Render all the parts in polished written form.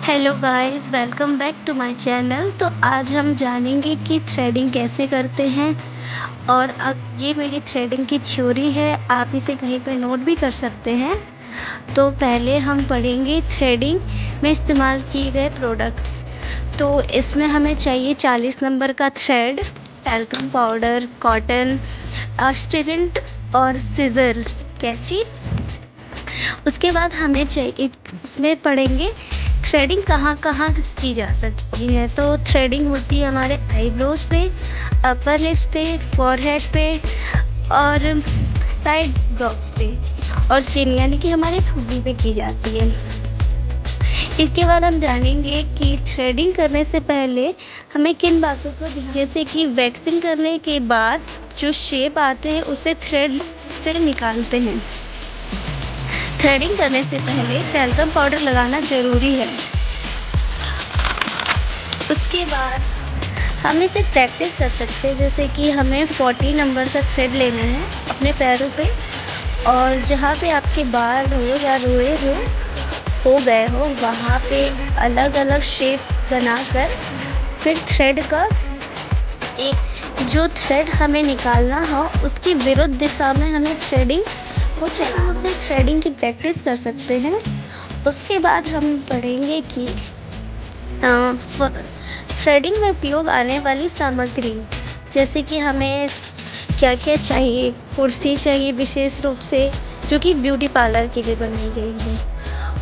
Hello guys, welcome back to my channel. तो आज हम जानेंगे कि थ्रेडिंग कैसे करते हैं। और अब ये मेरी थ्रेडिंग की थ्योरी है, आप इसे कहीं पर नोट भी कर सकते हैं। तो पहले हम पढ़ेंगे थ्रेडिंग में इस्तेमाल किए गए प्रोडक्ट्स। तो इसमें हमें चाहिए 40 नंबर का थ्रेड, टैल्कम पाउडर, कॉटन, अस्ट्रिजेंट और सीजर्स, कैंची। उसके बाद हमें चाहिए, इसमें पढ़ेंगे थ्रेडिंग कहाँ कहाँ की जा सकती है। तो थ्रेडिंग होती है हमारे आईब्रोज पे, अपर लिप्स पे, फॉरहेड पे और साइड ब्रॉक पे और चिन यानी कि हमारे ठुड्डी पे की जाती है। इसके बाद हम जानेंगे कि थ्रेडिंग करने से पहले हमें किन बातों को ध्यान, जैसे कि वैक्सिंग करने के बाद जो शेप आते हैं उसे थ्रेड से निकालते हैं। थ्रेडिंग करने से पहले टैल्कम पाउडर लगाना ज़रूरी है। उसके बाद हम इसे प्रैक्टिस कर सकते हैं, जैसे कि हमें 40 नंबर का थ्रेड लेना है अपने पैरों पे, और जहाँ पे आपके बाल हो या रोए हो गए हो वहाँ पे अलग अलग शेप बनाकर फिर थ्रेड का जो थ्रेड हमें निकालना हो उसकी विरुद्ध दिशा में हमें थ्रेडिंग को चलाना, अपने थ्रेडिंग की प्रैक्टिस कर सकते हैं। उसके बाद हम पढ़ेंगे कि थ्रेडिंग में उपयोग आने वाली सामग्री, जैसे कि हमें क्या क्या चाहिए। कुर्सी चाहिए विशेष रूप से, जो कि ब्यूटी पार्लर के लिए बनाई गई है।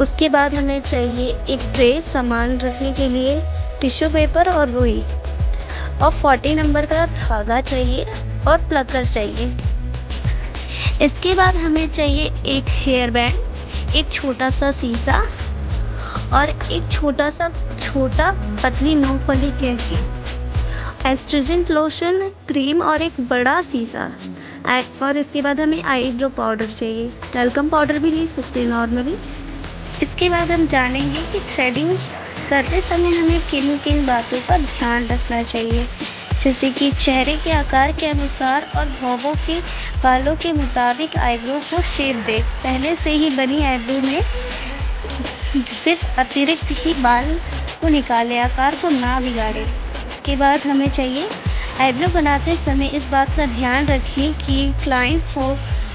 उसके बाद हमें चाहिए एक ट्रे सामान रखने के लिए, टिश्यू पेपर और रुई, और 40 नंबर का धागा चाहिए और प्लकर चाहिए। इसके बाद हमें चाहिए एक हेयर बैंड, एक छोटा सा शीशा और एक छोटा पतली नोक वाली कैंची, एस्ट्रिजेंट लोशन, क्रीम और एक बड़ा शीशा। और इसके बाद हमें आईब्रो पाउडर चाहिए, टैल्कम पाउडर भी ले सकते हैं नॉर्मली। इसके बाद हम जानेंगे कि थ्रेडिंग करते समय हमें किन किन बातों का ध्यान रखना चाहिए, जैसे कि चेहरे के आकार के अनुसार और बालों के मुताबिक आईब्रो को शेप दे। पहले से ही बनी आईब्रो में सिर्फ अतिरिक्त ही बाल को निकाले, आकार को ना बिगाड़े। इसके बाद हमें चाहिए आईब्रो बनाते समय इस बात का ध्यान रखें कि क्लाइंट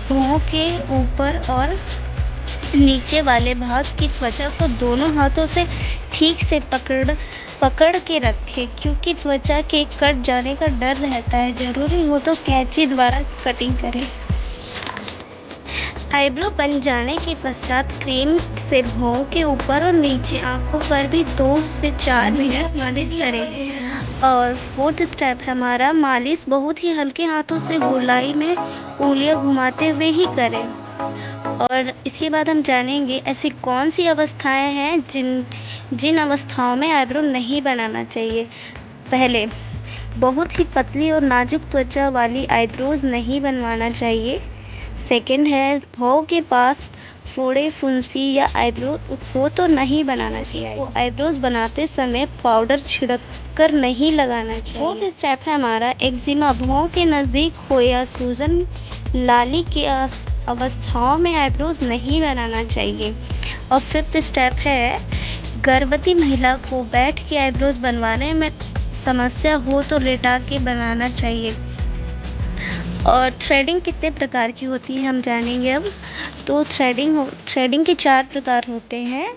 भौहों के ऊपर और नीचे वाले भाग की त्वचा को दोनों हाथों से ठीक से पकड़ के रखें, क्योंकि त्वचा के कट जाने का डर रहता है। ज़रूरी हो तो कैंची द्वारा कटिंग करें। आईब्रो बन जाने के पश्चात क्रीम से भौं के ऊपर और नीचे आंखों पर भी 2 से 4 मिनट मालिश करें। और 4th स्टेप हमारा मालिश बहुत ही हल्के हाथों से गोलाई में उंगलियां घुमाते हुए ही करें। और इसके बाद हम जानेंगे ऐसी कौन सी अवस्थाएं हैं जिन अवस्थाओं में आईब्रो नहीं बनाना चाहिए। पहले, बहुत ही पतली और नाजुक त्वचा वाली आईब्रोज नहीं बनवाना चाहिए। सेकंड है, भौं के पास फोड़े, फुंसी या आईब्रो हो तो नहीं बनाना चाहिए। आईब्रोज बनाते समय पाउडर छिड़क कर नहीं लगाना चाहिए। 4th स्टेप है हमारा एक्जिमा, भौं के नज़दीक हो या सूजन लाली के अवस्थाओं में आईब्रोज नहीं बनाना चाहिए। और 5th स्टेप है, गर्भवती महिला को बैठ के आईब्रोज बनवाने में समस्या हो तो लेटा के बनाना चाहिए। और थ्रेडिंग कितने प्रकार की होती है हम जानेंगे अब। तो थ्रेडिंग के 4 प्रकार होते हैं,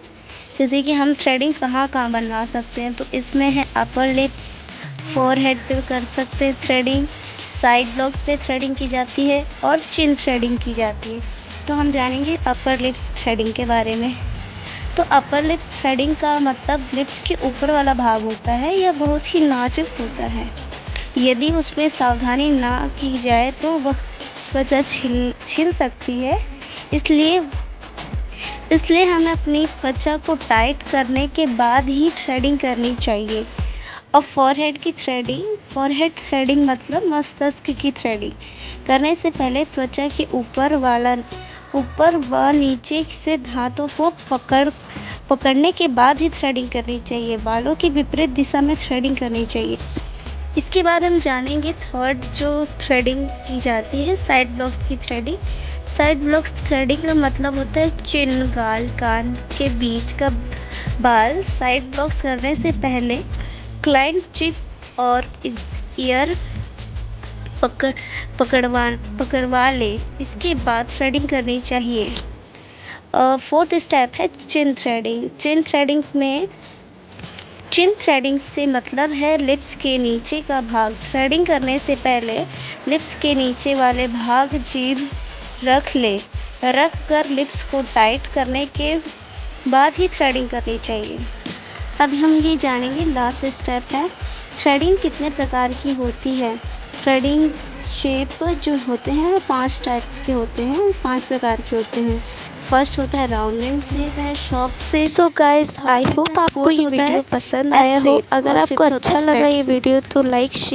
जैसे कि हम थ्रेडिंग कहाँ कहाँ बनवा सकते हैं। तो इसमें है अपर लिप्स, फोरहेड पे कर सकते हैं थ्रेडिंग, साइड ब्लॉक्स पे थ्रेडिंग की जाती है और चिन थ्रेडिंग की जाती है। तो हम जानेंगे अपर लिप्स थ्रेडिंग के बारे में। तो अपर लिप्स थ्रेडिंग का मतलब लिप्स के ऊपर वाला भाग होता है, यह बहुत ही नाजुक होता है। यदि उसमें सावधानी ना की जाए तो वह त्वचा छिल सकती है। इसलिए हमें अपनी त्वचा को टाइट करने के बाद ही थ्रेडिंग करनी चाहिए। और फॉरहेड थ्रेडिंग मतलब मस्तिष्क की थ्रेडिंग करने से पहले त्वचा के ऊपर व नीचे से धातु को पकड़ने के बाद ही थ्रेडिंग करनी चाहिए। बालों की विपरीत दिशा में थ्रेडिंग करनी चाहिए। इसके बाद हम जानेंगे थर्ड जो थ्रेडिंग की जाती है, साइड ब्लॉक की थ्रेडिंग। साइड ब्लॉक्स थ्रेडिंग का मतलब होता है चिन, गाल, कान के बीच का बाल साइड ब्लॉक्स करने से पहले क्लाइंट चिप और ईयर पकड़वा ले। इसके बाद थ्रेडिंग करनी चाहिए। फोर्थ स्टेप है चिन थ्रेडिंग। चिन थ्रेडिंग से मतलब है लिप्स के नीचे का भाग। थ्रेडिंग करने से पहले लिप्स के नीचे वाले भाग जीभ रख कर लिप्स को टाइट करने के बाद ही थ्रेडिंग करनी चाहिए। अब हम ये जानेंगे लास्ट स्टेप है थ्रेडिंग कितने प्रकार की होती है। थ्रेडिंग शेप जो होते हैं 5 टाइप्स के होते हैं, 5 प्रकार के होते हैं। फर्स्ट होता है राउंडेड शेप है, sharp shape. So guys, I hope आपको ये वीडियो पसंद आया हो। अगर आपको अच्छा लगा ये वीडियो तो लाइक शेयर